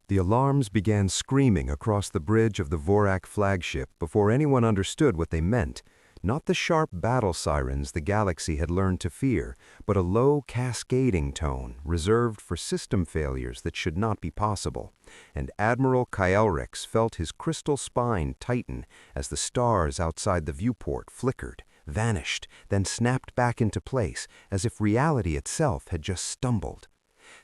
The alarms began screaming across the bridge of the Vorak flagship before anyone understood what they meant. Not the sharp battle sirens the galaxy had learned to fear, but a low, cascading tone reserved for system failures that should not be possible. And Admiral Kylrix felt his crystal spine tighten as the stars outside the viewport flickered, vanished, then snapped back into place as if reality itself had just stumbled.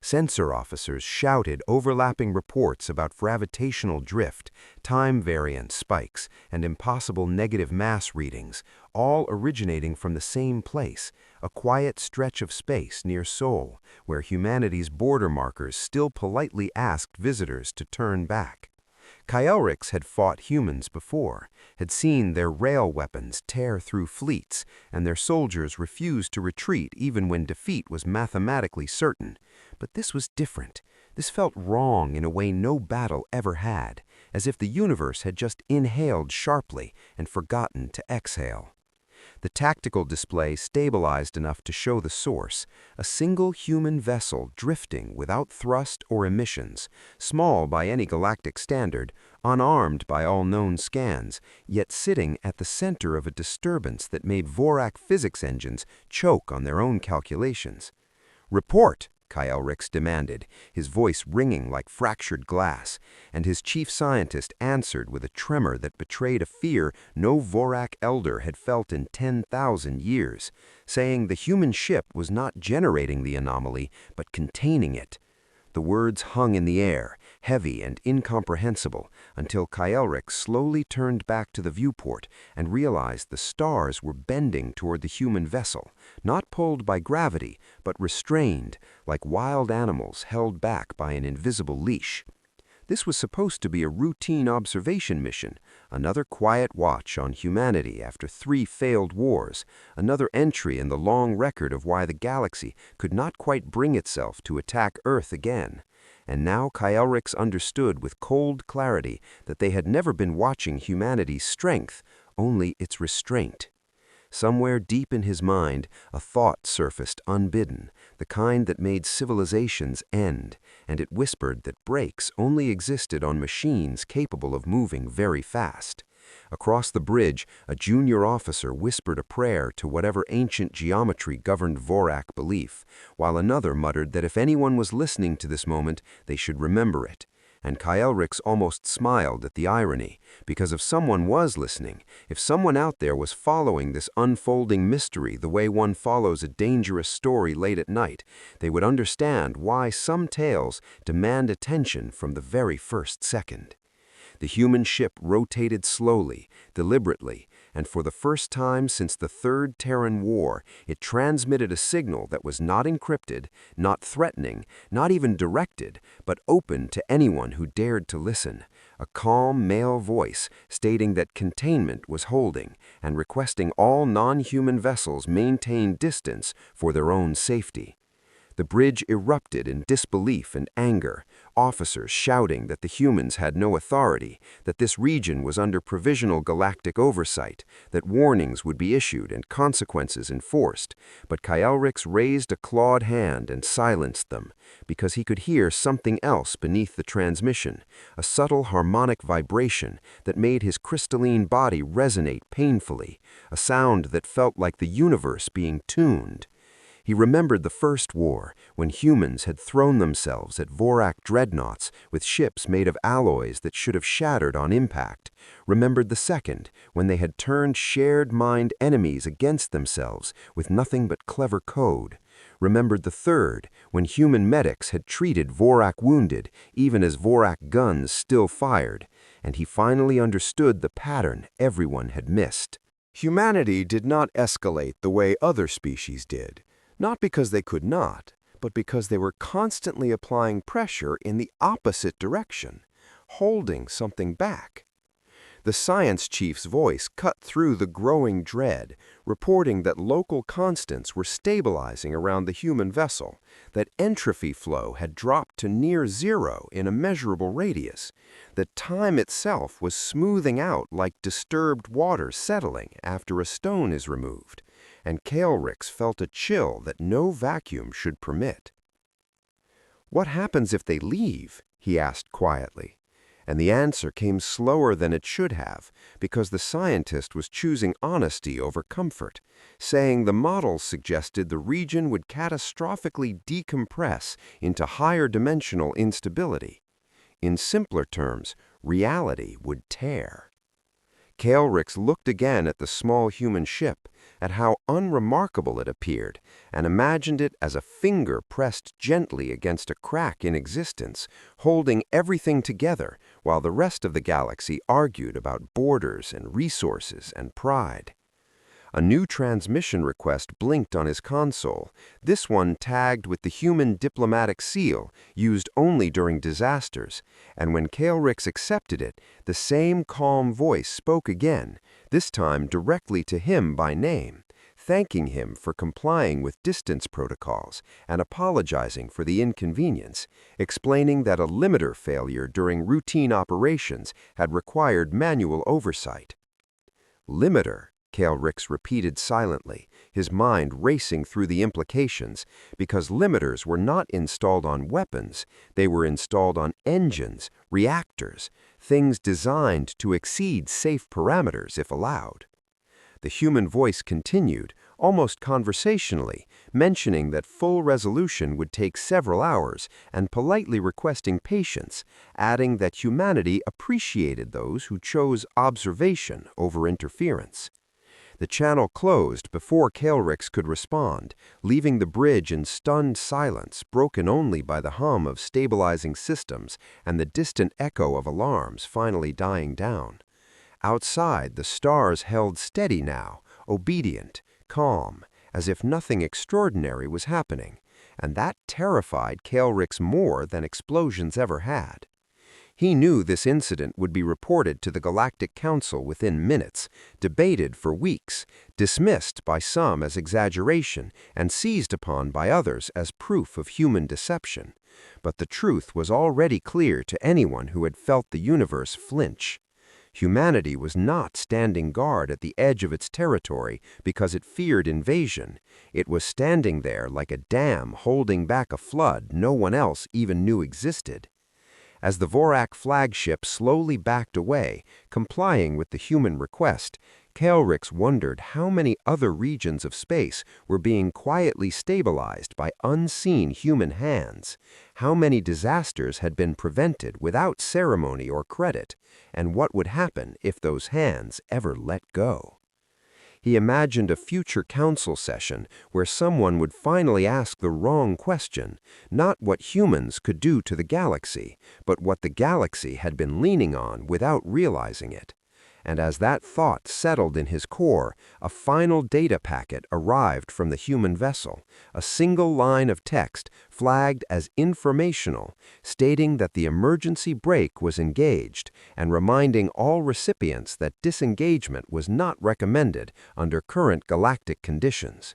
Sensor officers shouted overlapping reports about gravitational drift, time variance spikes, and impossible negative mass readings, all originating from the same place, a quiet stretch of space near Sol, where humanity's border markers still politely asked visitors to turn back. Kylrix had fought humans before, had seen their rail weapons tear through fleets, and their soldiers refuse to retreat even when defeat was mathematically certain. But this was different. This felt wrong in a way no battle ever had, as if the universe had just inhaled sharply and forgotten to exhale. The tactical display stabilized enough to show the source, a single human vessel drifting without thrust or emissions, small by any galactic standard, unarmed by all known scans, yet sitting at the center of a disturbance that made Vorak physics engines choke on their own calculations. "Report!" Kylrix demanded, his voice ringing like fractured glass, and his chief scientist answered with a tremor that betrayed a fear no Vorak elder had felt in 10,000 years, saying the human ship was not generating the anomaly, but containing it. The words hung in the air, heavy and incomprehensible, until Kylrix slowly turned back to the viewport and realized the stars were bending toward the human vessel, not pulled by gravity, but restrained, like wild animals held back by an invisible leash. This was supposed to be a routine observation mission, another quiet watch on humanity after 3 failed wars, another entry in the long record of why the galaxy could not quite bring itself to attack Earth again. And now Kylrix understood with cold clarity that they had never been watching humanity's strength, only its restraint. Somewhere deep in his mind, a thought surfaced unbidden, the kind that made civilizations end, and it whispered that brakes only existed on machines capable of moving very fast. Across the bridge, a junior officer whispered a prayer to whatever ancient geometry governed Vorak belief, while another muttered that if anyone was listening to this moment, they should remember it. And Kylrix almost smiled at the irony, because if someone was listening, if someone out there was following this unfolding mystery the way one follows a dangerous story late at night, they would understand why some tales demand attention from the very first second. The human ship rotated slowly, deliberately, and for the first time since the Third Terran War, it transmitted a signal that was not encrypted, not threatening, not even directed, but open to anyone who dared to listen. A calm male voice stating that containment was holding and requesting all non-human vessels maintain distance for their own safety. The bridge erupted in disbelief and anger, officers shouting that the humans had no authority, that this region was under provisional galactic oversight, that warnings would be issued and consequences enforced. But Kylrix raised a clawed hand and silenced them, because he could hear something else beneath the transmission, a subtle harmonic vibration that made his crystalline body resonate painfully, a sound that felt like the universe being tuned. He remembered the First War, when humans had thrown themselves at Vorak dreadnoughts with ships made of alloys that should have shattered on impact. Remembered the Second, when they had turned shared-mind enemies against themselves with nothing but clever code. Remembered the Third, when human medics had treated Vorak wounded, even as Vorak guns still fired. And he finally understood the pattern everyone had missed. Humanity did not escalate the way other species did. Not because they could not, but because they were constantly applying pressure in the opposite direction, holding something back. The science chief's voice cut through the growing dread, reporting that local constants were stabilizing around the human vessel, that entropy flow had dropped to near zero in a measurable radius, that time itself was smoothing out like disturbed water settling after a stone is removed. And Kylrix felt a chill that no vacuum should permit. "What happens if they leave?" he asked quietly. And the answer came slower than it should have, because the scientist was choosing honesty over comfort, saying the models suggested the region would catastrophically decompress into higher dimensional instability. In simpler terms, reality would tear. Kaelrix looked again at the small human ship, at how unremarkable it appeared, and imagined it as a finger pressed gently against a crack in existence, holding everything together, while the rest of the galaxy argued about borders and resources and pride. A new transmission request blinked on his console, this one tagged with the human diplomatic seal, used only during disasters, and when Kaelrix accepted it, the same calm voice spoke again, this time directly to him by name, thanking him for complying with distance protocols and apologizing for the inconvenience, explaining that a limiter failure during routine operations had required manual oversight. Limiter, Kaelrix repeated silently, his mind racing through the implications, because limiters were not installed on weapons, they were installed on engines, reactors, things designed to exceed safe parameters if allowed. The human voice continued, almost conversationally, mentioning that full resolution would take several hours and politely requesting patience, adding that humanity appreciated those who chose observation over interference. The channel closed before Kaelrix could respond, leaving the bridge in stunned silence, broken only by the hum of stabilizing systems and the distant echo of alarms finally dying down. Outside, the stars held steady now, obedient, calm, as if nothing extraordinary was happening, and that terrified Kaelrix more than explosions ever had. He knew this incident would be reported to the Galactic Council within minutes, debated for weeks, dismissed by some as exaggeration, and seized upon by others as proof of human deception. But the truth was already clear to anyone who had felt the universe flinch. Humanity was not standing guard at the edge of its territory because it feared invasion. It was standing there like a dam holding back a flood no one else even knew existed. As the Vorak flagship slowly backed away, complying with the human request, Kaelrix wondered how many other regions of space were being quietly stabilized by unseen human hands, how many disasters had been prevented without ceremony or credit, and what would happen if those hands ever let go. He imagined a future council session where someone would finally ask the wrong question, not what humans could do to the galaxy, but what the galaxy had been leaning on without realizing it. And as that thought settled in his core, a final data packet arrived from the human vessel, a single line of text flagged as informational, stating that the emergency brake was engaged and reminding all recipients that disengagement was not recommended under current galactic conditions.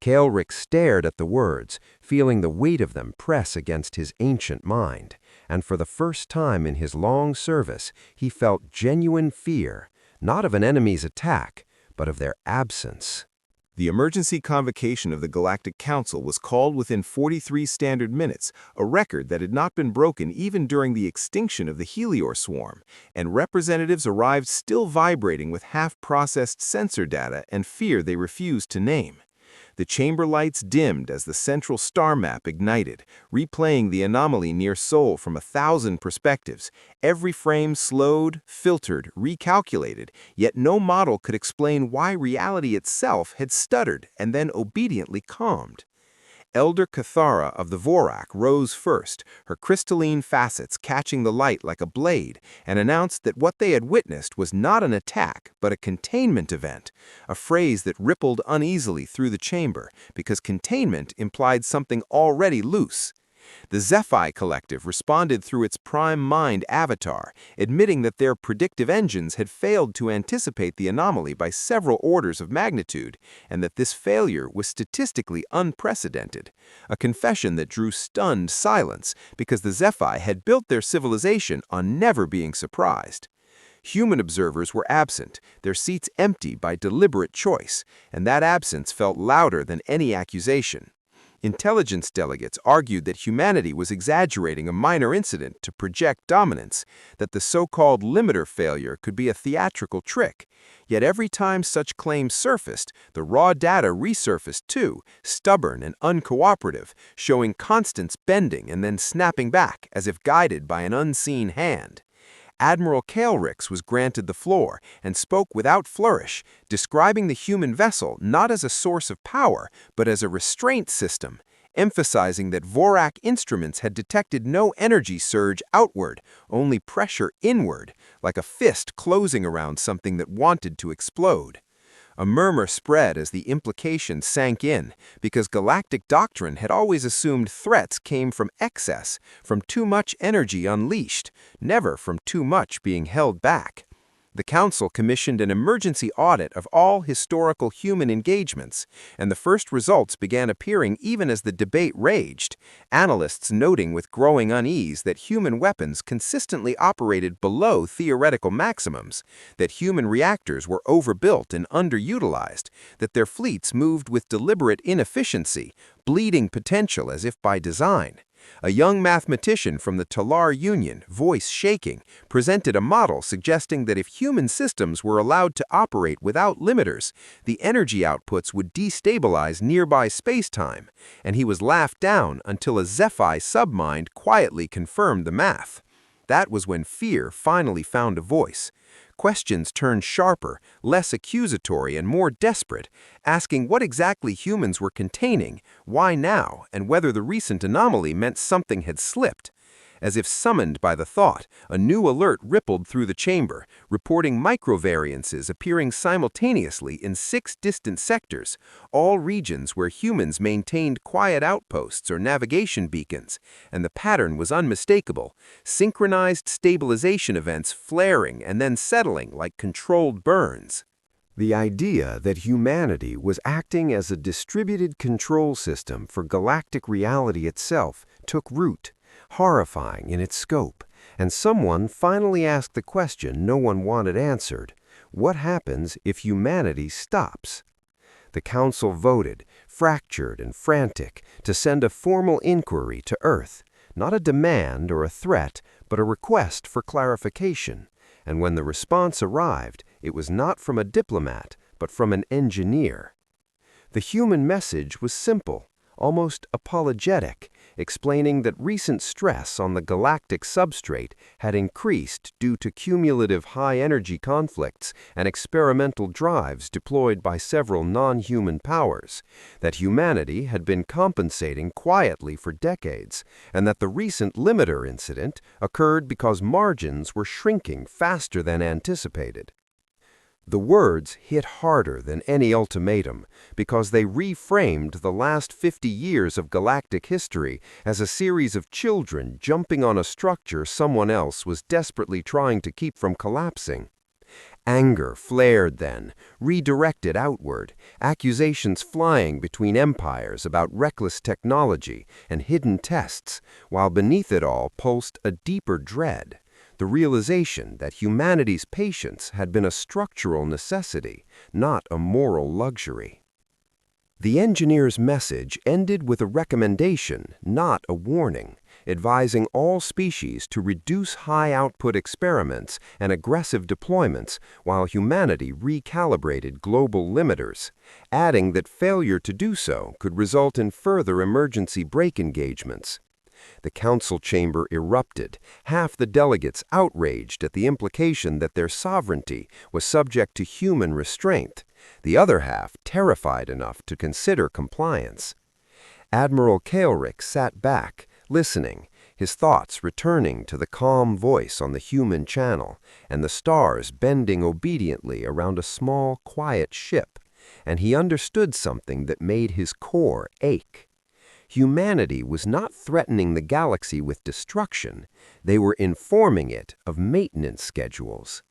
Kaelrix stared at the words, feeling the weight of them press against his ancient mind, and for the first time in his long service, he felt genuine fear, not of an enemy's attack, but of their absence. The emergency convocation of the Galactic Council was called within 43 standard minutes, a record that had not been broken even during the extinction of the Helior swarm, and representatives arrived still vibrating with half-processed sensor data and fear they refused to name. The chamber lights dimmed as the central star map ignited, replaying the anomaly near Sol from 1,000 perspectives. Every frame slowed, filtered, recalculated, yet no model could explain why reality itself had stuttered and then obediently calmed. Elder Cathara of the Vorak rose first, her crystalline facets catching the light like a blade, and announced that what they had witnessed was not an attack, but a containment event, a phrase that rippled uneasily through the chamber, because containment implied something already loose. The HFY Collective responded through its Prime Mind avatar, admitting that their predictive engines had failed to anticipate the anomaly by several orders of magnitude, and that this failure was statistically unprecedented, a confession that drew stunned silence because the HFY had built their civilization on never being surprised. Human observers were absent, their seats empty by deliberate choice, and that absence felt louder than any accusation. Intelligence delegates argued that humanity was exaggerating a minor incident to project dominance, that the so-called limiter failure could be a theatrical trick. Yet every time such claims surfaced, the raw data resurfaced too, stubborn and uncooperative, showing constant bending and then snapping back as if guided by an unseen hand. Admiral Galactic was granted the floor and spoke without flourish, describing the human vessel not as a source of power, but as a restraint system, emphasizing that Vorak instruments had detected no energy surge outward, only pressure inward, like a fist closing around something that wanted to explode. A murmur spread as the implication sank in, because galactic doctrine had always assumed threats came from excess, from too much energy unleashed, never from too much being held back. The Council commissioned an emergency audit of all historical human engagements, and the first results began appearing even as the debate raged, analysts noting with growing unease that human weapons consistently operated below theoretical maximums, that human reactors were overbuilt and underutilized, that their fleets moved with deliberate inefficiency, bleeding potential as if by design. A young mathematician from the Talar Union, voice shaking, presented a model suggesting that if human systems were allowed to operate without limiters, the energy outputs would destabilize nearby spacetime, and he was laughed down until a HFY submind quietly confirmed the math. That was when fear finally found a voice. Questions turned sharper, less accusatory, and more desperate, asking what exactly humans were containing, why now, and whether the recent anomaly meant something had slipped. As if summoned by the thought, a new alert rippled through the chamber, reporting microvariances appearing simultaneously in 6 distant sectors, all regions where humans maintained quiet outposts or navigation beacons, and the pattern was unmistakable, synchronized stabilization events flaring and then settling like controlled burns. The idea that humanity was acting as a distributed control system for galactic reality itself took root, horrifying in its scope, and someone finally asked the question no one wanted answered: what happens if humanity stops? The Council voted, fractured and frantic, to send a formal inquiry to Earth, not a demand or a threat, but a request for clarification. And when the response arrived, it was not from a diplomat, but from an engineer. The human message was simple, almost apologetic, explaining that recent stress on the galactic substrate had increased due to cumulative high-energy conflicts and experimental drives deployed by several non-human powers, that humanity had been compensating quietly for decades, and that the recent limiter incident occurred because margins were shrinking faster than anticipated. The words hit harder than any ultimatum because they reframed the last 50 years of galactic history as a series of children jumping on a structure someone else was desperately trying to keep from collapsing. Anger flared then, redirected outward, accusations flying between empires about reckless technology and hidden tests, while beneath it all pulsed a deeper dread. The realization that humanity's patience had been a structural necessity, not a moral luxury. The engineer's message ended with a recommendation, not a warning, advising all species to reduce high-output experiments and aggressive deployments while humanity recalibrated global limiters, adding that failure to do so could result in further emergency brake engagements. The Council chamber erupted, half the delegates outraged at the implication that their sovereignty was subject to human restraint, the other half terrified enough to consider compliance. Admiral Galactic sat back, listening, his thoughts returning to the calm voice on the human channel and the stars bending obediently around a small, quiet ship, and he understood something that made his core ache. Humanity was not threatening the galaxy with destruction, they were informing it of maintenance schedules.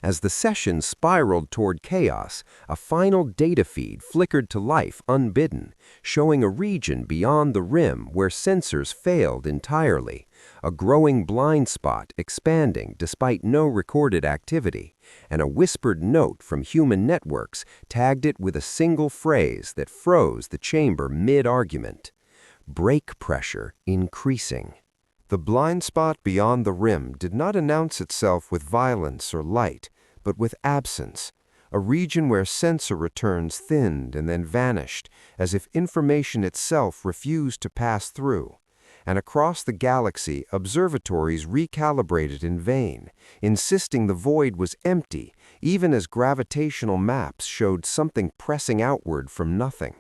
As the session spiraled toward chaos, a final data feed flickered to life unbidden, showing a region beyond the rim where sensors failed entirely, a growing blind spot expanding despite no recorded activity, and a whispered note from human networks tagged it with a single phrase that froze the chamber mid-argument. Brake pressure increasing. The blind spot beyond the rim did not announce itself with violence or light, but with absence, a region where sensor returns thinned and then vanished, as if information itself refused to pass through. And across the galaxy, observatories recalibrated in vain, insisting the void was empty, even as gravitational maps showed something pressing outward from nothing.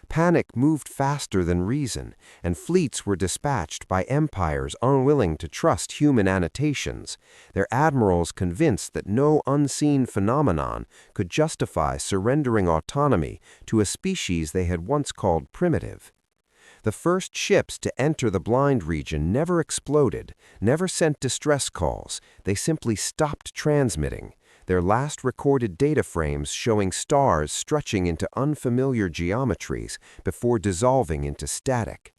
Panic moved faster than reason, and fleets were dispatched by empires unwilling to trust human annotations, their admirals convinced that no unseen phenomenon could justify surrendering autonomy to a species they had once called primitive. The first ships to enter the blind region never exploded, never sent distress calls, they simply stopped transmitting, their last recorded data frames showing stars stretching into unfamiliar geometries before dissolving into static.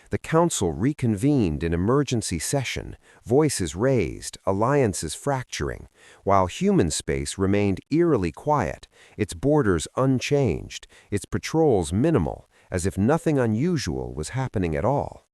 The Council reconvened in emergency session, voices raised, alliances fracturing, while human space remained eerily quiet, its borders unchanged, its patrols minimal, as if nothing unusual was happening at all.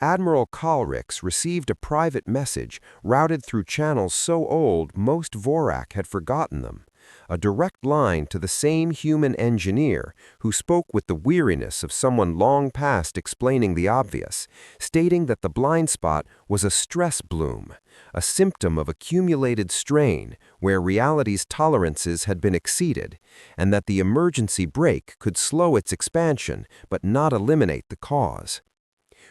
Admiral Kalrix received a private message routed through channels so old most Vorak had forgotten them, a direct line to the same human engineer who spoke with the weariness of someone long past explaining the obvious, stating that the blind spot was a stress bloom, a symptom of accumulated strain where reality's tolerances had been exceeded, and that the emergency brake could slow its expansion but not eliminate the cause.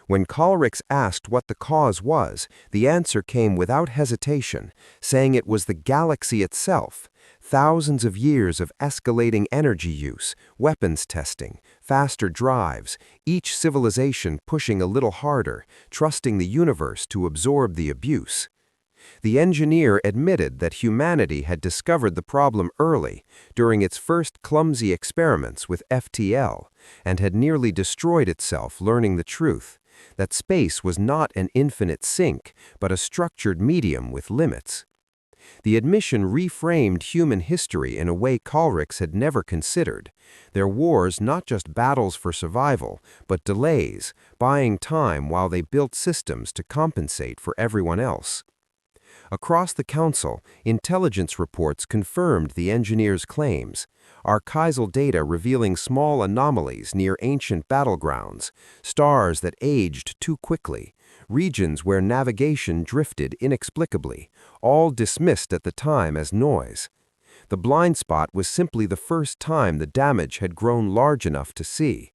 When Kalrix asked what the cause was, the answer came without hesitation, saying it was the galaxy itself, thousands of years of escalating energy use, weapons testing, faster drives, each civilization pushing a little harder, trusting the universe to absorb the abuse. The engineer admitted that humanity had discovered the problem early, during its first clumsy experiments with FTL, and had nearly destroyed itself learning the truth, that space was not an infinite sink, but a structured medium with limits. The admission reframed human history in a way Kalrix had never considered, their wars not just battles for survival, but delays, buying time while they built systems to compensate for everyone else. Across the Council, intelligence reports confirmed the engineer's claims, archival data revealing small anomalies near ancient battlegrounds, stars that aged too quickly, regions where navigation drifted inexplicably, all dismissed at the time as noise. The blind spot was simply the first time the damage had grown large enough to see.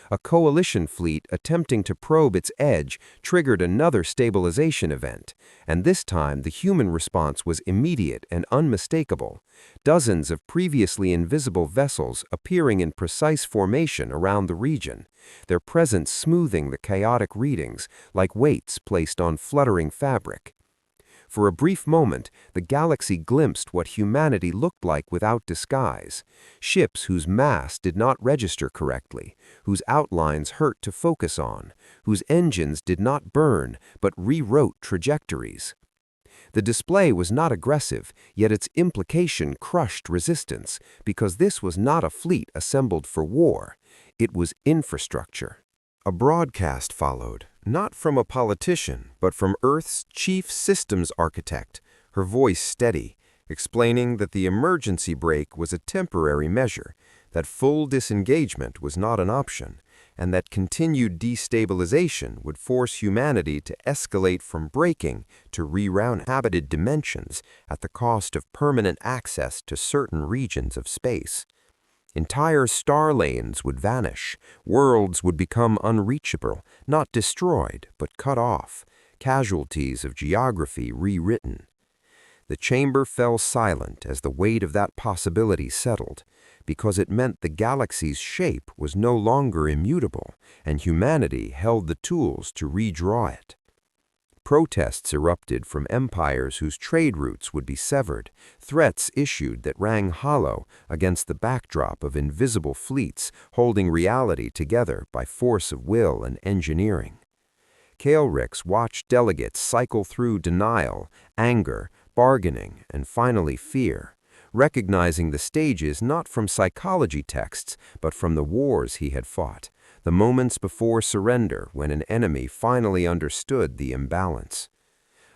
A coalition fleet attempting to probe its edge triggered another stabilization event, and this time the human response was immediate and unmistakable, dozens of previously invisible vessels appearing in precise formation around the region, their presence smoothing the chaotic readings like weights placed on fluttering fabric. For a brief moment, the galaxy glimpsed what humanity looked like without disguise, ships whose mass did not register correctly, whose outlines hurt to focus on, whose engines did not burn but rewrote trajectories. The display was not aggressive, yet its implication crushed resistance, because this was not a fleet assembled for war, it was infrastructure. A broadcast followed, not from a politician, but from Earth's chief systems architect, her voice steady, explaining that the emergency brake was a temporary measure, that full disengagement was not an option, and that continued destabilization would force humanity to escalate from braking to reroute habited dimensions at the cost of permanent access to certain regions of space. Entire star lanes would vanish, worlds would become unreachable, not destroyed, but cut off, casualties of geography rewritten. The chamber fell silent as the weight of that possibility settled, because it meant the galaxy's shape was no longer immutable, and humanity held the tools to redraw it. Protests erupted from empires whose trade routes would be severed, threats issued that rang hollow against the backdrop of invisible fleets holding reality together by force of will and engineering. Kael'rix watched delegates cycle through denial, anger, bargaining, and finally fear, recognizing the stages not from psychology texts but from the wars he had fought, the moments before surrender when an enemy finally understood the imbalance.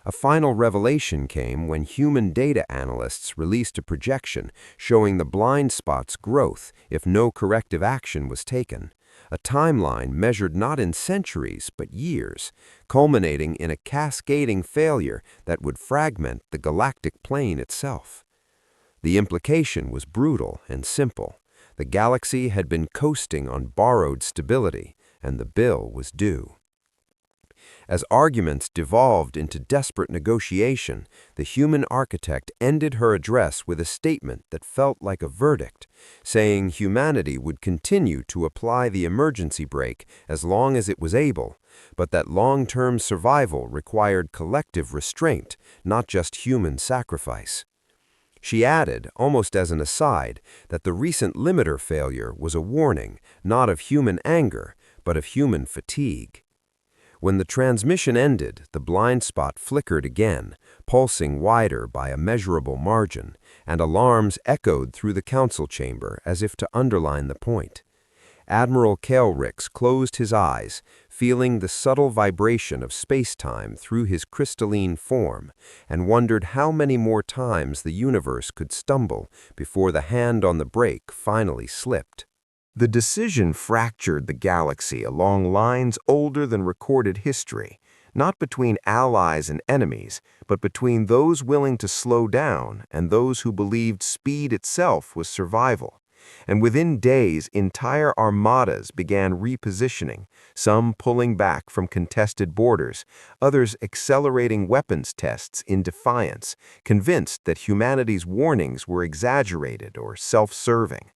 A final revelation came when human data analysts released a projection showing the blind spot's growth if no corrective action was taken, a timeline measured not in centuries but years, culminating in a cascading failure that would fragment the galactic plane itself. The implication was brutal and simple. The galaxy had been coasting on borrowed stability, and the bill was due. As arguments devolved into desperate negotiation, the human architect ended her address with a statement that felt like a verdict, saying humanity would continue to apply the emergency brake as long as it was able, but that long-term survival required collective restraint, not just human sacrifice. She added, almost as an aside, that the recent limiter failure was a warning, not of human anger, but of human fatigue. When the transmission ended, the blind spot flickered again, pulsing wider by a measurable margin, and alarms echoed through the council chamber as if to underline the point. Admiral Kael'rix closed his eyes, feeling the subtle vibration of space-time through his crystalline form, and wondered how many more times the universe could stumble before the hand on the brake finally slipped. The decision fractured the galaxy along lines older than recorded history, not between allies and enemies, but between those willing to slow down and those who believed speed itself was survival. And within days, entire armadas began repositioning, some pulling back from contested borders, others accelerating weapons tests in defiance, convinced that humanity's warnings were exaggerated or self-serving.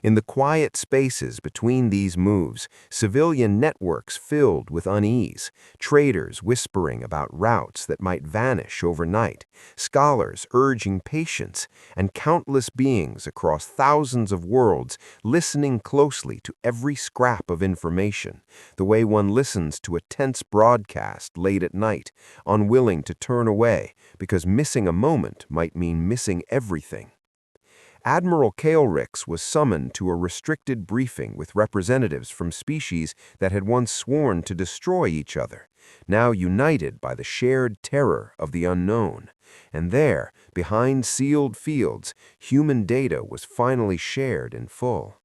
In the quiet spaces between these moves, civilian networks filled with unease, traders whispering about routes that might vanish overnight, scholars urging patience, and countless beings across thousands of worlds listening closely to every scrap of information, the way one listens to a tense broadcast late at night, unwilling to turn away because missing a moment might mean missing everything. Admiral Kael'rix was summoned to a restricted briefing with representatives from species that had once sworn to destroy each other, now united by the shared terror of the unknown. And there, behind sealed fields, human data was finally shared in full.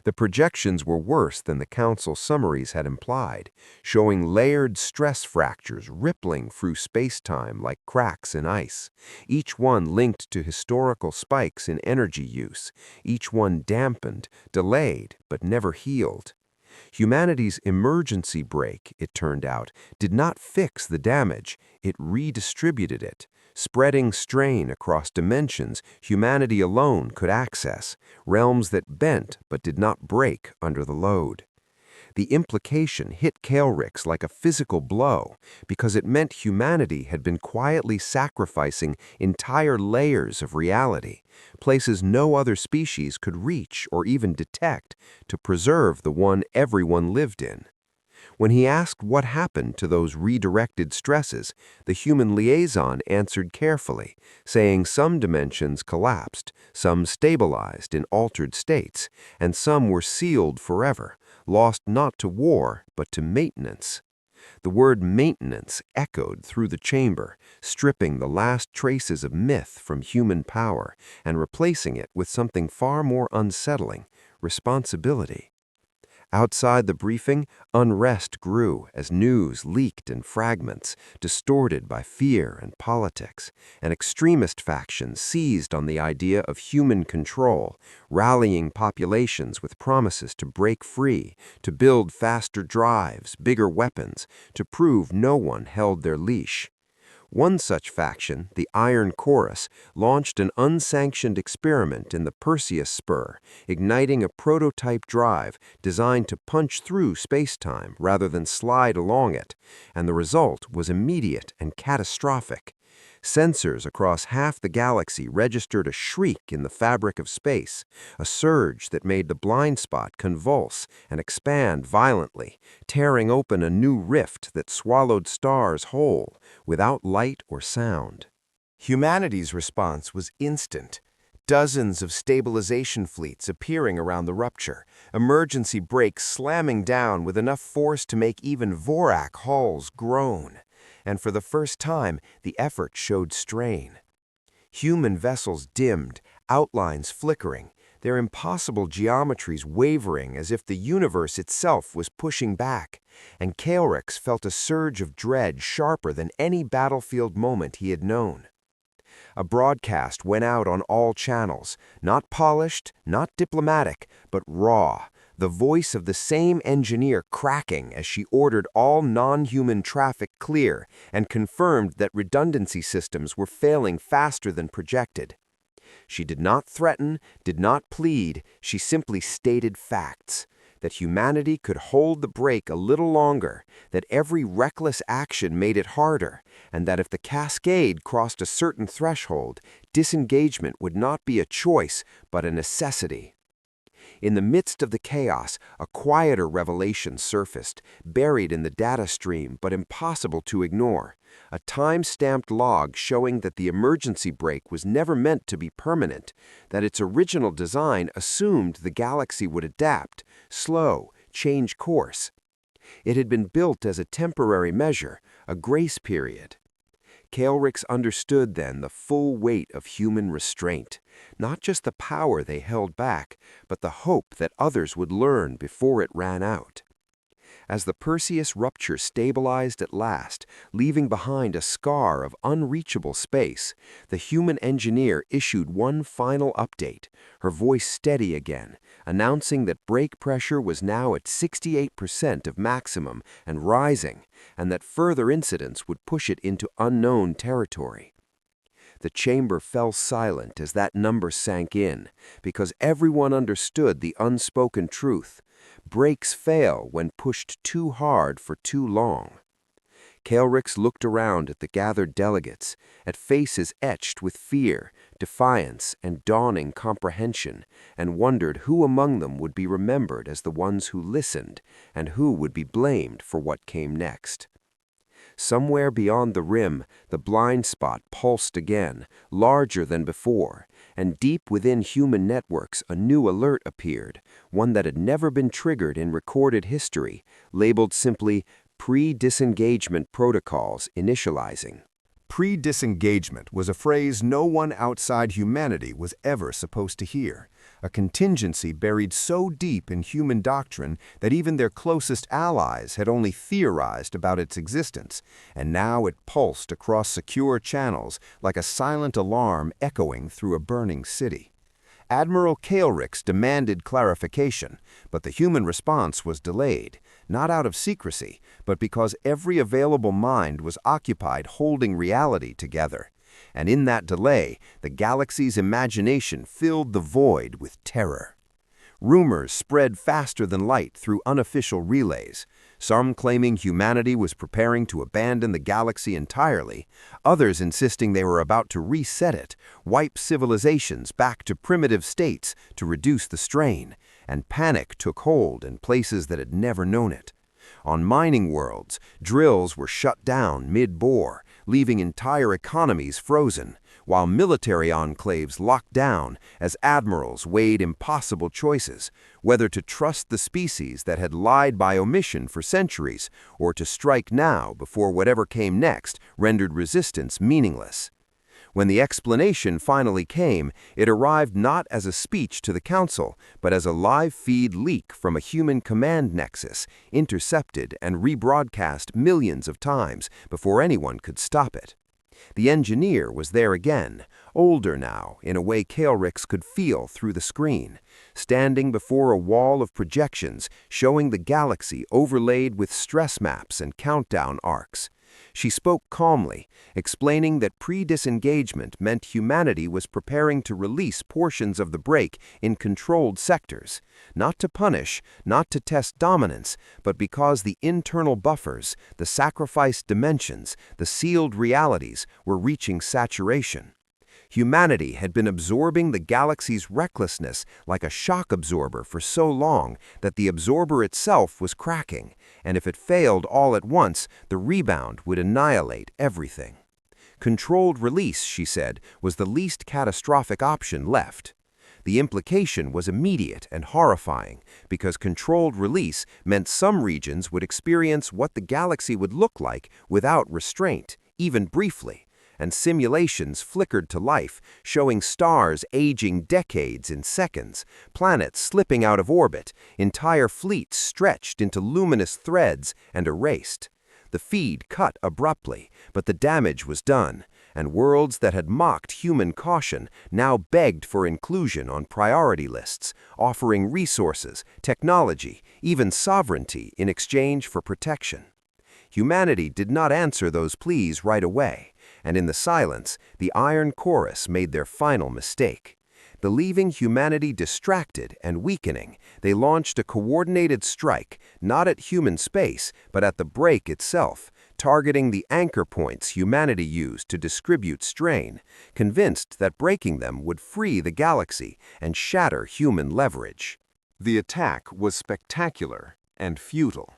The projections were worse than the council summaries had implied, showing layered stress fractures rippling through space-time like cracks in ice, each one linked to historical spikes in energy use, each one dampened, delayed, but never healed. Humanity's emergency brake, it turned out, did not fix the damage, it redistributed it, spreading strain across dimensions humanity alone could access, realms that bent but did not break under the load. The implication hit Kael'rix like a physical blow because it meant humanity had been quietly sacrificing entire layers of reality, places no other species could reach or even detect, to preserve the one everyone lived in. When he asked what happened to those redirected stresses, the human liaison answered carefully, saying some dimensions collapsed, some stabilized in altered states, and some were sealed forever, lost not to war, but to maintenance. The word maintenance echoed through the chamber, stripping the last traces of myth from human power and replacing it with something far more unsettling: responsibility. Outside the briefing, unrest grew as news leaked in fragments, distorted by fear and politics, and extremist factions seized on the idea of human control, rallying populations with promises to break free, to build faster drives, bigger weapons, to prove no one held their leash. One such faction, the Iron Chorus, launched an unsanctioned experiment in the Perseus Spur, igniting a prototype drive designed to punch through space-time rather than slide along it, and the result was immediate and catastrophic. Sensors across half the galaxy registered a shriek in the fabric of space, a surge that made the blind spot convulse and expand violently, tearing open a new rift that swallowed stars whole, without light or sound. Humanity's response was instant. Dozens of stabilization fleets appearing around the rupture, emergency brakes slamming down with enough force to make even Vorak hulls groan. And for the first time, the effort showed strain. Human vessels dimmed, outlines flickering, their impossible geometries wavering as if the universe itself was pushing back, and Kaelrix felt a surge of dread sharper than any battlefield moment he had known. A broadcast went out on all channels, not polished, not diplomatic, but raw, the voice of the same engineer cracking as she ordered all non-human traffic clear and confirmed that redundancy systems were failing faster than projected. She did not threaten, did not plead, she simply stated facts. That humanity could hold the brake a little longer, that every reckless action made it harder, and that if the cascade crossed a certain threshold, disengagement would not be a choice but a necessity. In the midst of the chaos, a quieter revelation surfaced, buried in the data stream but impossible to ignore. A time-stamped log showing that the emergency brake was never meant to be permanent, that its original design assumed the galaxy would adapt, slow, change course. It had been built as a temporary measure, a grace period. Kaelrix understood then the full weight of human restraint, not just the power they held back, but the hope that others would learn before it ran out. As the Perseus rupture stabilized at last, leaving behind a scar of unreachable space, the human engineer issued one final update, her voice steady again, announcing that brake pressure was now at 68% of maximum and rising, and that further incidents would push it into unknown territory. The chamber fell silent as that number sank in, because everyone understood the unspoken truth. Brakes fail when pushed too hard for too long. Kaelrix looked around at the gathered delegates, at faces etched with fear, defiance, and dawning comprehension, and wondered who among them would be remembered as the ones who listened, and who would be blamed for what came next. Somewhere beyond the rim, the blind spot pulsed again, larger than before, and deep within human networks a new alert appeared, one that had never been triggered in recorded history, labeled simply Pre-Disengagement Protocols Initializing. Pre-disengagement was a phrase no one outside humanity was ever supposed to hear, a contingency buried so deep in human doctrine that even their closest allies had only theorized about its existence, and now it pulsed across secure channels like a silent alarm echoing through a burning city. Admiral Kaelrix demanded clarification, but the human response was delayed, not out of secrecy, but because every available mind was occupied holding reality together. And in that delay, the galaxy's imagination filled the void with terror. Rumors spread faster than light through unofficial relays, some claiming humanity was preparing to abandon the galaxy entirely, others insisting they were about to reset it, wipe civilizations back to primitive states to reduce the strain, and panic took hold in places that had never known it. On mining worlds, drills were shut down mid-bore, leaving entire economies frozen, while military enclaves locked down as admirals weighed impossible choices, whether to trust the species that had lied by omission for centuries, or to strike now before whatever came next rendered resistance meaningless. When the explanation finally came, it arrived not as a speech to the Council, but as a live feed leak from a human command nexus, intercepted and rebroadcast millions of times before anyone could stop it. The engineer was there again, older now, in a way Kaelrix could feel through the screen, standing before a wall of projections showing the galaxy overlaid with stress maps and countdown arcs. She spoke calmly, explaining that pre-disengagement meant humanity was preparing to release portions of the break in controlled sectors, not to punish, not to test dominance, but because the internal buffers, the sacrificed dimensions, the sealed realities were reaching saturation. Humanity had been absorbing the galaxy's recklessness like a shock absorber for so long that the absorber itself was cracking, and if it failed all at once, the rebound would annihilate everything. Controlled release, she said, was the least catastrophic option left. The implication was immediate and horrifying, because controlled release meant some regions would experience what the galaxy would look like without restraint, even briefly, and simulations flickered to life, showing stars aging decades in seconds, planets slipping out of orbit, entire fleets stretched into luminous threads and erased. The feed cut abruptly, but the damage was done, and worlds that had mocked human caution now begged for inclusion on priority lists, offering resources, technology, even sovereignty in exchange for protection. Humanity did not answer those pleas right away, and in the silence, the Iron Chorus made their final mistake. Believing humanity distracted and weakening, they launched a coordinated strike, not at human space, but at the break itself, targeting the anchor points humanity used to distribute strain, convinced that breaking them would free the galaxy and shatter human leverage. The attack was spectacular and futile.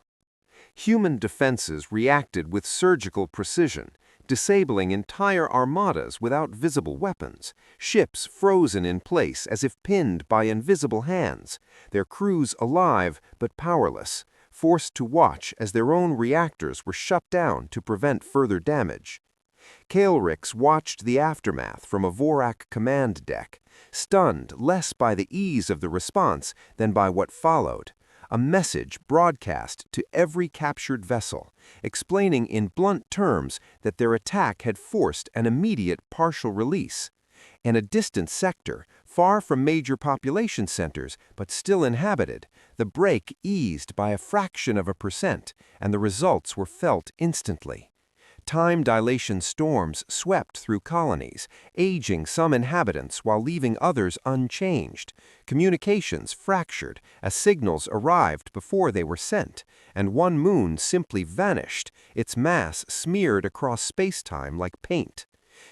Human defenses reacted with surgical precision, disabling entire armadas without visible weapons, ships frozen in place as if pinned by invisible hands, their crews alive but powerless, forced to watch as their own reactors were shut down to prevent further damage. Kael'rix watched the aftermath from a Vorak command deck, stunned less by the ease of the response than by what followed. A message broadcast to every captured vessel, explaining in blunt terms that their attack had forced an immediate partial release. In a distant sector, far from major population centers but still inhabited, the break eased by a fraction of a percent, and the results were felt instantly. Time dilation storms swept through colonies, aging some inhabitants while leaving others unchanged. Communications fractured as signals arrived before they were sent, and one moon simply vanished, its mass smeared across space-time like paint.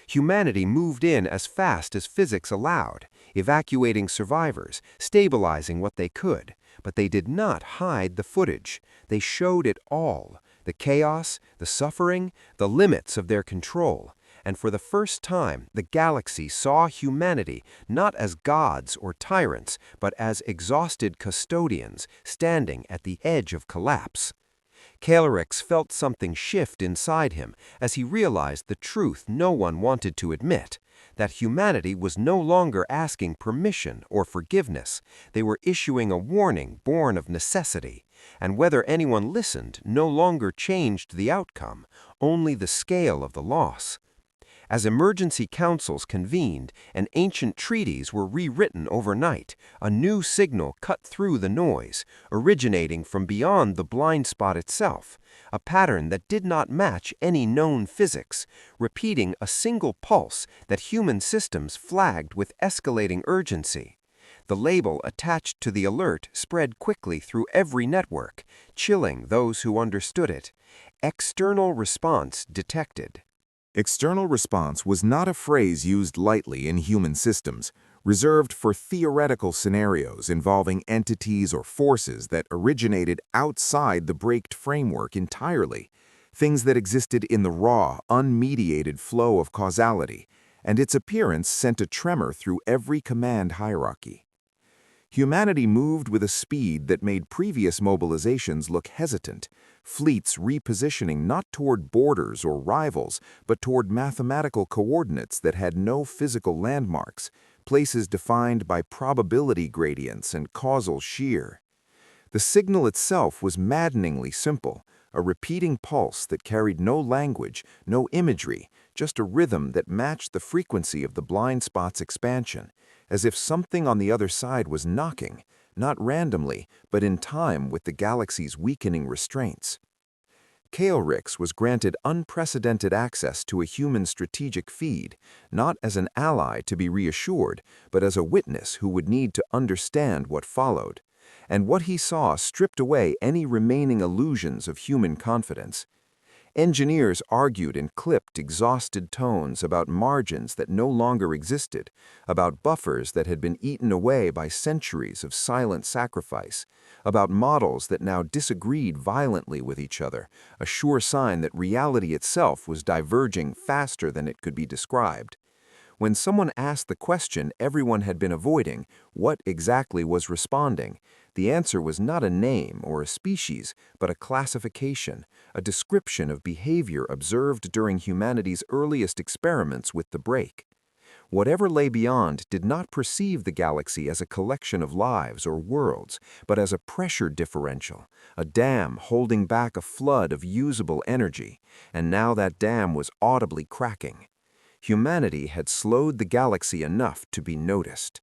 Humanity moved in as fast as physics allowed, evacuating survivors, stabilizing what they could, but they did not hide the footage. They showed it all. The chaos, the suffering, the limits of their control, and for the first time the galaxy saw humanity not as gods or tyrants, but as exhausted custodians standing at the edge of collapse. Kael'rix felt something shift inside him as he realized the truth no one wanted to admit, that humanity was no longer asking permission or forgiveness. They were issuing a warning born of necessity, and whether anyone listened no longer changed the outcome, only the scale of the loss. As emergency councils convened and ancient treaties were rewritten overnight, a new signal cut through the noise, originating from beyond the blind spot itself, a pattern that did not match any known physics, repeating a single pulse that human systems flagged with escalating urgency. The label attached to the alert spread quickly through every network, chilling those who understood it. External response detected. External response was not a phrase used lightly in human systems, reserved for theoretical scenarios involving entities or forces that originated outside the braked framework entirely, things that existed in the raw, unmediated flow of causality, and its appearance sent a tremor through every command hierarchy. Humanity moved with a speed that made previous mobilizations look hesitant, fleets repositioning not toward borders or rivals, but toward mathematical coordinates that had no physical landmarks, places defined by probability gradients and causal shear. The signal itself was maddeningly simple, a repeating pulse that carried no language, no imagery, just a rhythm that matched the frequency of the blind spot's expansion, as if something on the other side was knocking, not randomly, but in time with the galaxy's weakening restraints. Kael'rix was granted unprecedented access to a human strategic feed, not as an ally to be reassured, but as a witness who would need to understand what followed. And what he saw stripped away any remaining illusions of human confidence. Engineers argued in clipped, exhausted tones about margins that no longer existed, about buffers that had been eaten away by centuries of silent sacrifice, about models that now disagreed violently with each other, a sure sign that reality itself was diverging faster than it could be described. When someone asked the question everyone had been avoiding, what exactly was responding, the answer was not a name or a species, but a classification, a description of behavior observed during humanity's earliest experiments with the break. Whatever lay beyond did not perceive the galaxy as a collection of lives or worlds, but as a pressure differential, a dam holding back a flood of usable energy, and now that dam was audibly cracking. Humanity had slowed the galaxy enough to be noticed.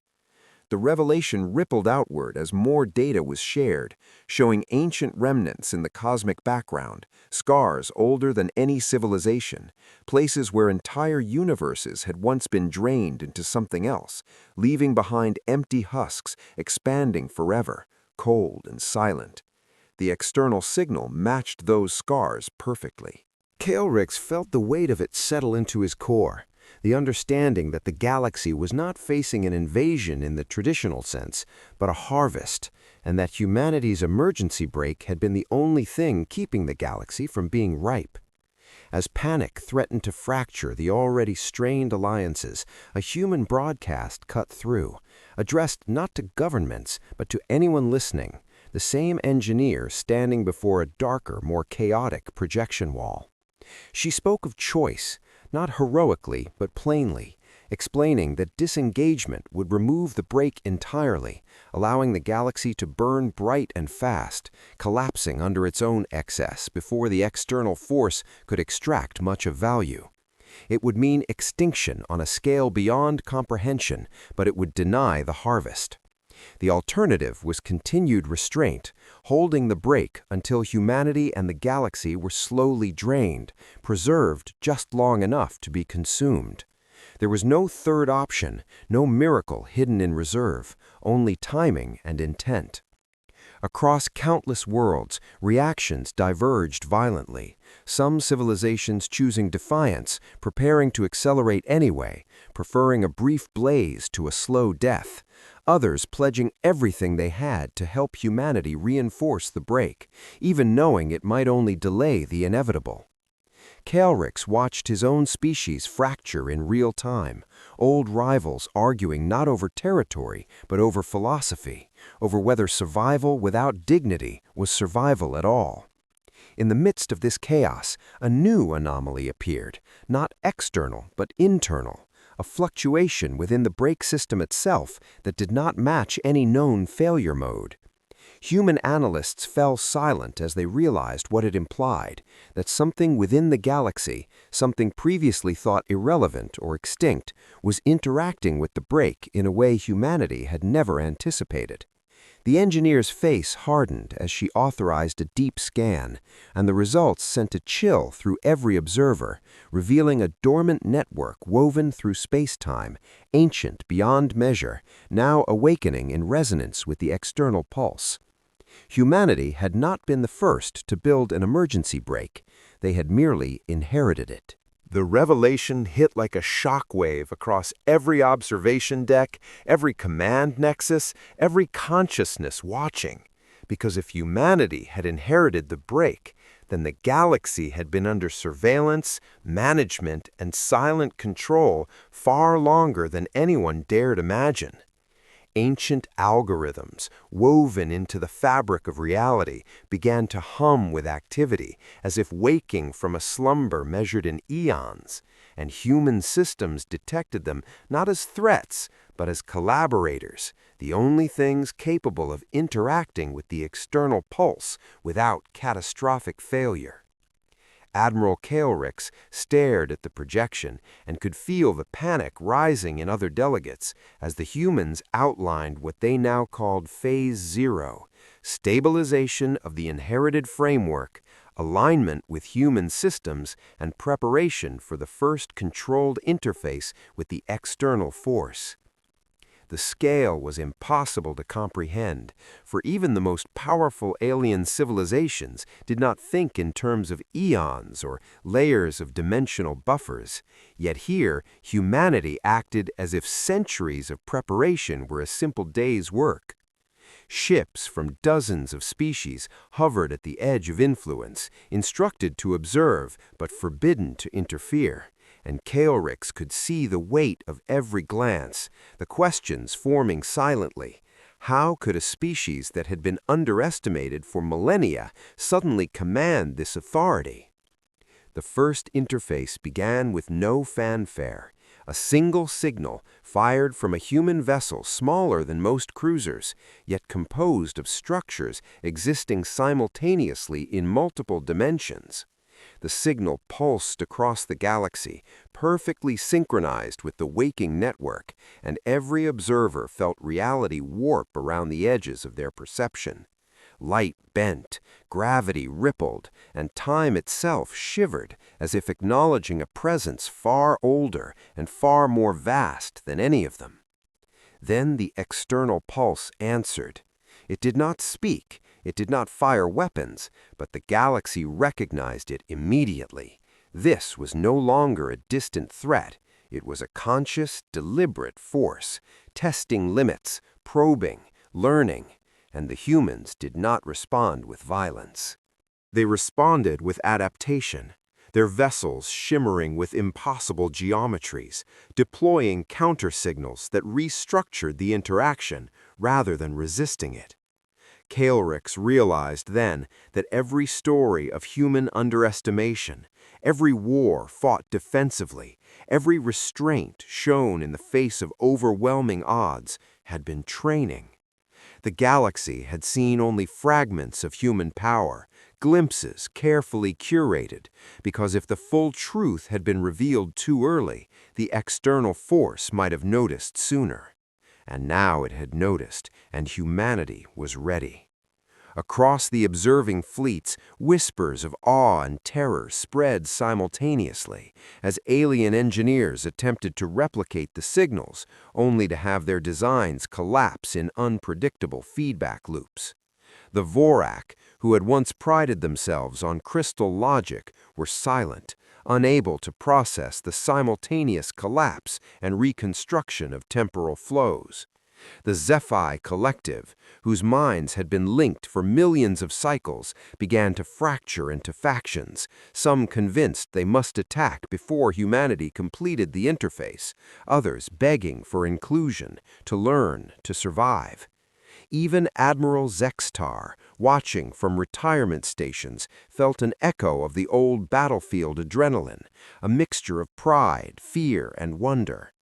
The revelation rippled outward as more data was shared, showing ancient remnants in the cosmic background, scars older than any civilization, places where entire universes had once been drained into something else, leaving behind empty husks, expanding forever, cold and silent. The external signal matched those scars perfectly. Kael'rix felt the weight of it settle into his core, the understanding that the galaxy was not facing an invasion in the traditional sense, but a harvest, and that humanity's emergency brake had been the only thing keeping the galaxy from being ripe. As panic threatened to fracture the already strained alliances, a human broadcast cut through, addressed not to governments, but to anyone listening, the same engineer standing before a darker, more chaotic projection wall. She spoke of choice, not heroically but plainly, explaining that disengagement would remove the brake entirely, allowing the galaxy to burn bright and fast, collapsing under its own excess before the external force could extract much of value. It would mean extinction on a scale beyond comprehension, but it would deny the harvest. The alternative was continued restraint, holding the brake until humanity and the galaxy were slowly drained, preserved just long enough to be consumed. There was no third option, no miracle hidden in reserve, only timing and intent. Across countless worlds, reactions diverged violently, some civilizations choosing defiance, preparing to accelerate anyway, preferring a brief blaze to a slow death, others pledging everything they had to help humanity reinforce the break, even knowing it might only delay the inevitable. Kael'rix watched his own species fracture in real time, old rivals arguing not over territory but over philosophy, over whether survival without dignity was survival at all. In the midst of this chaos, a new anomaly appeared, not external but internal, a fluctuation within the brake system itself that did not match any known failure mode. Human analysts fell silent as they realized what it implied, that something within the galaxy, something previously thought irrelevant or extinct, was interacting with the brake in a way humanity had never anticipated. The engineer's face hardened as she authorized a deep scan, and the results sent a chill through every observer, revealing a dormant network woven through space-time, ancient beyond measure, now awakening in resonance with the external pulse. Humanity had not been the first to build an emergency brake. They had merely inherited it. The revelation hit like a shockwave across every observation deck, every command nexus, every consciousness watching. Because if humanity had inherited the brake, then the galaxy had been under surveillance, management, and silent control far longer than anyone dared imagine. Ancient algorithms, woven into the fabric of reality, began to hum with activity, as if waking from a slumber measured in eons, and human systems detected them not as threats, but as collaborators, the only things capable of interacting with the external pulse without catastrophic failure. Admiral Kael'rix stared at the projection and could feel the panic rising in other delegates as the humans outlined what they now called Phase Zero, stabilization of the inherited framework, alignment with human systems, and preparation for the first controlled interface with the external force. The scale was impossible to comprehend, for even the most powerful alien civilizations did not think in terms of eons or layers of dimensional buffers. Yet here, humanity acted as if centuries of preparation were a simple day's work. Ships from dozens of species hovered at the edge of influence, instructed to observe but forbidden to interfere. And Kaelrix could see the weight of every glance, the questions forming silently. How could a species that had been underestimated for millennia suddenly command this authority? The first interface began with no fanfare. A single signal fired from a human vessel smaller than most cruisers, yet composed of structures existing simultaneously in multiple dimensions. The signal pulsed across the galaxy, perfectly synchronized with the waking network, and every observer felt reality warp around the edges of their perception. Light bent, gravity rippled, and time itself shivered as if acknowledging a presence far older and far more vast than any of them. Then the external pulse answered. It did not speak, it did not fire weapons, but the galaxy recognized it immediately. This was no longer a distant threat. It was a conscious, deliberate force, testing limits, probing, learning, and the humans did not respond with violence. They responded with adaptation, their vessels shimmering with impossible geometries, deploying counter-signals that restructured the interaction rather than resisting it. Kaelrix realized then that every story of human underestimation, every war fought defensively, every restraint shown in the face of overwhelming odds had been training. The galaxy had seen only fragments of human power, glimpses carefully curated, because if the full truth had been revealed too early, the external force might have noticed sooner. And now it had noticed, and humanity was ready. Across the observing fleets, whispers of awe and terror spread simultaneously as alien engineers attempted to replicate the signals, only to have their designs collapse in unpredictable feedback loops. The Vorak, who had once prided themselves on crystal logic, were silent, unable to process the simultaneous collapse and reconstruction of temporal flows. The HFY collective, whose minds had been linked for millions of cycles, began to fracture into factions, some convinced they must attack before humanity completed the interface, others begging for inclusion, to learn, to survive. Even Admiral Zextar, watching from retirement stations, felt an echo of the old battlefield adrenaline, a mixture of pride, fear, and wonder.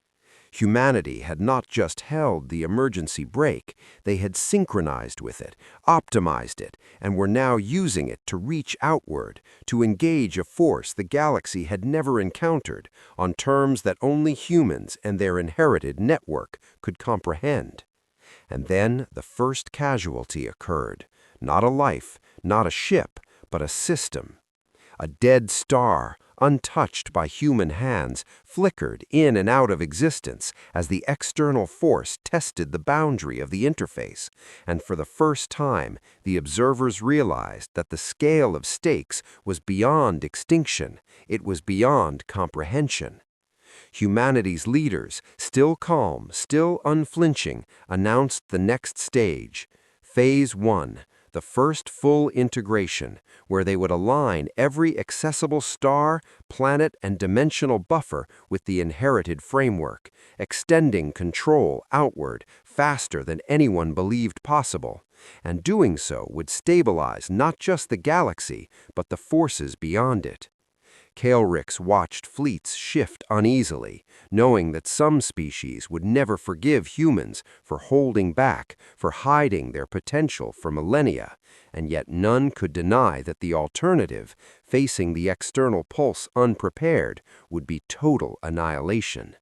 Humanity had not just held the emergency brake, they had synchronized with it, optimized it, and were now using it to reach outward, to engage a force the galaxy had never encountered, on terms that only humans and their inherited network could comprehend. And then the first casualty occurred. Not a life, not a ship, but a system. A dead star, untouched by human hands, flickered in and out of existence as the external force tested the boundary of the interface, and for the first time, the observers realized that the scale of stakes was beyond extinction, it was beyond comprehension. Humanity's leaders, still calm, still unflinching, announced the next stage, Phase 1, the first full integration, where they would align every accessible star, planet, and dimensional buffer with the inherited framework, extending control outward faster than anyone believed possible, and doing so would stabilize not just the galaxy, but the forces beyond it. Kaelrix watched fleets shift uneasily, knowing that some species would never forgive humans for holding back, for hiding their potential for millennia, and yet none could deny that the alternative, facing the external pulse unprepared, would be total annihilation.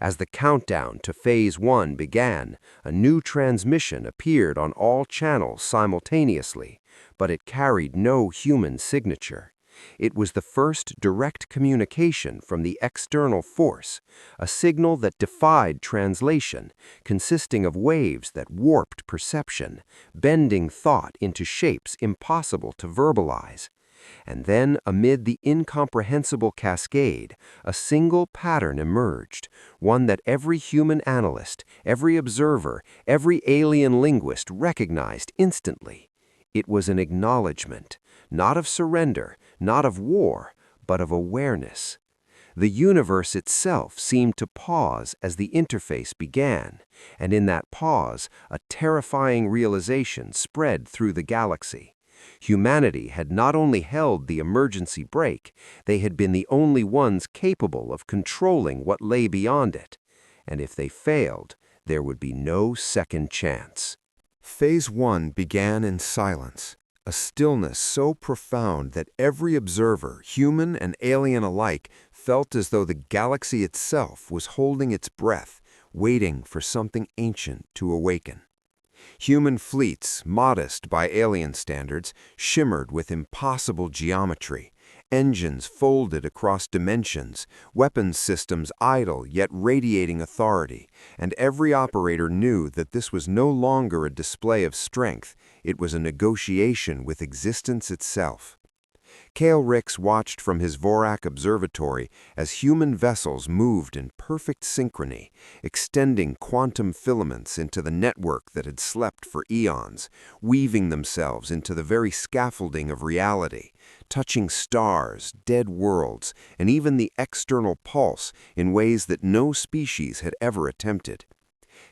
As the countdown to Phase 1 began, a new transmission appeared on all channels simultaneously, but it carried no human signature. It was the first direct communication from the external force, a signal that defied translation, consisting of waves that warped perception, bending thought into shapes impossible to verbalize. And then, amid the incomprehensible cascade, a single pattern emerged, one that every human analyst, every observer, every alien linguist recognized instantly. It was an acknowledgement, not of surrender, not of war, but of awareness. The universe itself seemed to pause as the interface began, and in that pause, a terrifying realization spread through the galaxy. Humanity had not only held the emergency brake, they had been the only ones capable of controlling what lay beyond it. And if they failed, there would be no second chance. Phase 1 began in silence, a stillness so profound that every observer, human and alien alike, felt as though the galaxy itself was holding its breath, waiting for something ancient to awaken. Human fleets, modest by alien standards, shimmered with impossible geometry, engines folded across dimensions, weapons systems idle yet radiating authority, and every operator knew that this was no longer a display of strength, it was a negotiation with existence itself. Cale Ricks watched from his Vorak observatory as human vessels moved in perfect synchrony, extending quantum filaments into the network that had slept for eons, weaving themselves into the very scaffolding of reality, touching stars, dead worlds, and even the external pulse in ways that no species had ever attempted.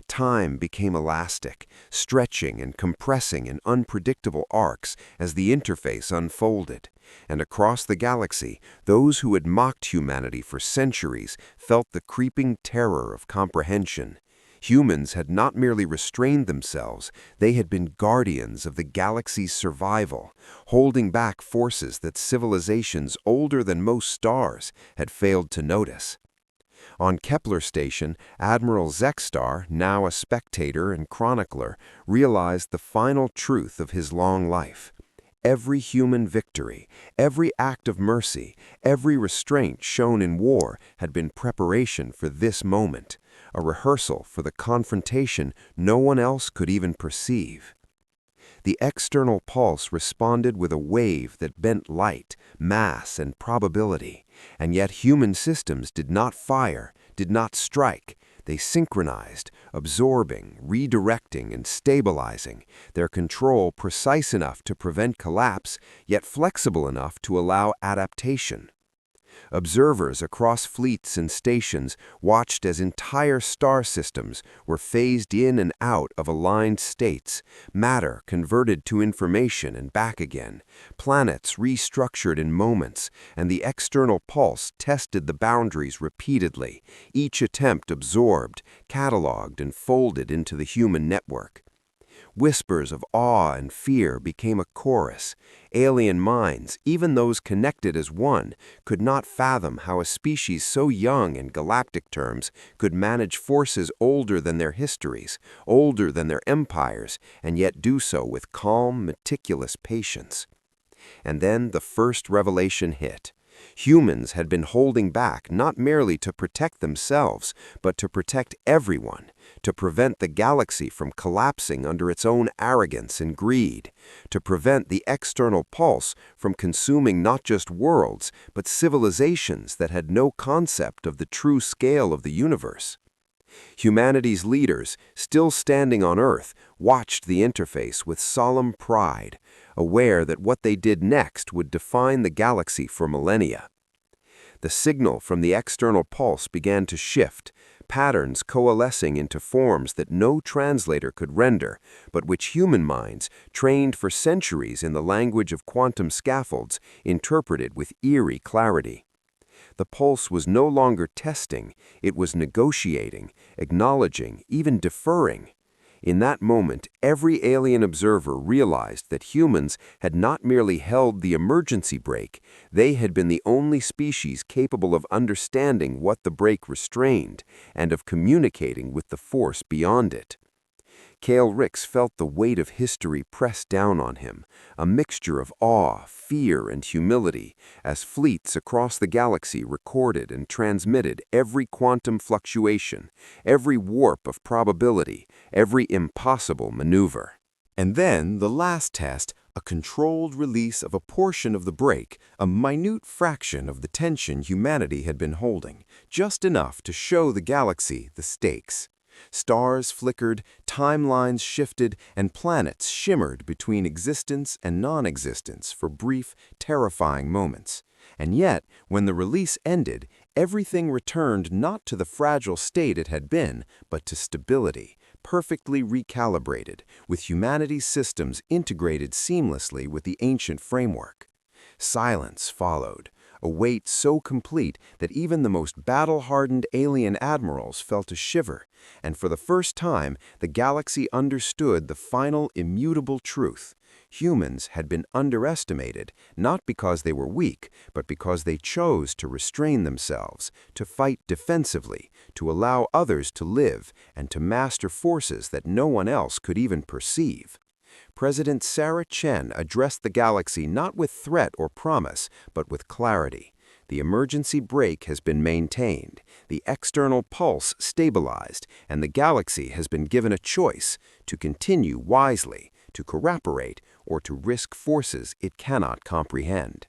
Time became elastic, stretching and compressing in unpredictable arcs as the interface unfolded. And across the galaxy, those who had mocked humanity for centuries felt the creeping terror of comprehension. Humans had not merely restrained themselves, they had been guardians of the galaxy's survival, holding back forces that civilizations older than most stars had failed to notice. On Kepler Station, Admiral Zexstar, now a spectator and chronicler, realized the final truth of his long life. Every human victory, every act of mercy, every restraint shown in war had been preparation for this moment, a rehearsal for the confrontation no one else could even perceive. The external pulse responded with a wave that bent light, mass, and probability, and yet human systems did not fire, did not strike. They synchronized, absorbing, redirecting, and stabilizing, their control precise enough to prevent collapse, yet flexible enough to allow adaptation. Observers across fleets and stations watched as entire star systems were phased in and out of aligned states, matter converted to information and back again, planets restructured in moments, and the external pulse tested the boundaries repeatedly, each attempt absorbed, cataloged, and folded into the human network. Whispers of awe and fear became a chorus. Alien minds, even those connected as one, could not fathom how a species so young in galactic terms could manage forces older than their histories, older than their empires, and yet do so with calm, meticulous patience. And then the first revelation hit. Humans had been holding back not merely to protect themselves, but to protect everyone, to prevent the galaxy from collapsing under its own arrogance and greed, to prevent the external pulse from consuming not just worlds, but civilizations that had no concept of the true scale of the universe. Humanity's leaders, still standing on Earth, watched the interface with solemn pride, aware that what they did next would define the galaxy for millennia. The signal from the external pulse began to shift, patterns coalescing into forms that no translator could render, but which human minds, trained for centuries in the language of quantum scaffolds, interpreted with eerie clarity. The pulse was no longer testing, it was negotiating, acknowledging, even deferring. In that moment, every alien observer realized that humans had not merely held the emergency brake, they had been the only species capable of understanding what the brake restrained and of communicating with the force beyond it. Cale Ricks felt the weight of history press down on him, a mixture of awe, fear, and humility, as fleets across the galaxy recorded and transmitted every quantum fluctuation, every warp of probability, every impossible maneuver. And then the last test, a controlled release of a portion of the brake, a minute fraction of the tension humanity had been holding, just enough to show the galaxy the stakes. Stars flickered, timelines shifted, and planets shimmered between existence and non-existence for brief, terrifying moments. And yet, when the release ended, everything returned not to the fragile state it had been, but to stability, perfectly recalibrated, with humanity's systems integrated seamlessly with the ancient framework. Silence followed, a weight so complete that even the most battle-hardened alien admirals felt a shiver, and for the first time, the galaxy understood the final immutable truth. Humans had been underestimated, not because they were weak, but because they chose to restrain themselves, to fight defensively, to allow others to live, and to master forces that no one else could even perceive. President Sarah Chen addressed the galaxy not with threat or promise, but with clarity. The emergency brake has been maintained, the external pulse stabilized, and the galaxy has been given a choice to continue wisely, to cooperate, or to risk forces it cannot comprehend.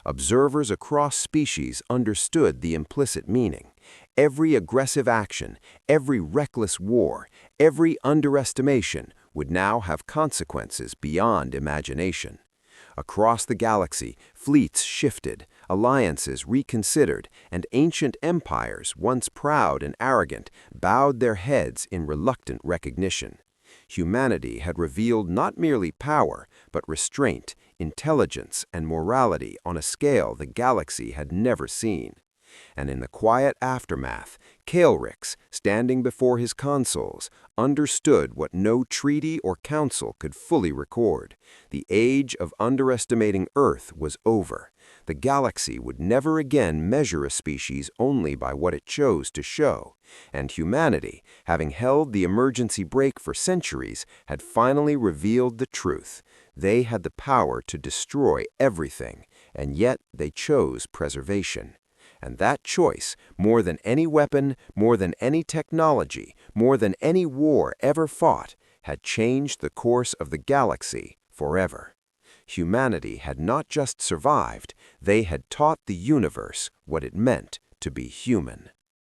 Observers across species understood the implicit meaning. Every aggressive action, every reckless war, every underestimation would now have consequences beyond imagination. Across the galaxy, fleets shifted, alliances reconsidered, and ancient empires, once proud and arrogant, bowed their heads in reluctant recognition. Humanity had revealed not merely power, but restraint, intelligence, and morality on a scale the galaxy had never seen. And in the quiet aftermath, Cale Ricks, standing before his consoles, understood what no treaty or council could fully record. The age of underestimating Earth was over. The galaxy would never again measure a species only by what it chose to show. And humanity, having held the emergency brake for centuries, had finally revealed the truth. They had the power to destroy everything, and yet they chose preservation. And that choice, more than any weapon, more than any technology, more than any war ever fought, had changed the course of the galaxy forever. Humanity had not just survived, they had taught the universe what it meant to be human.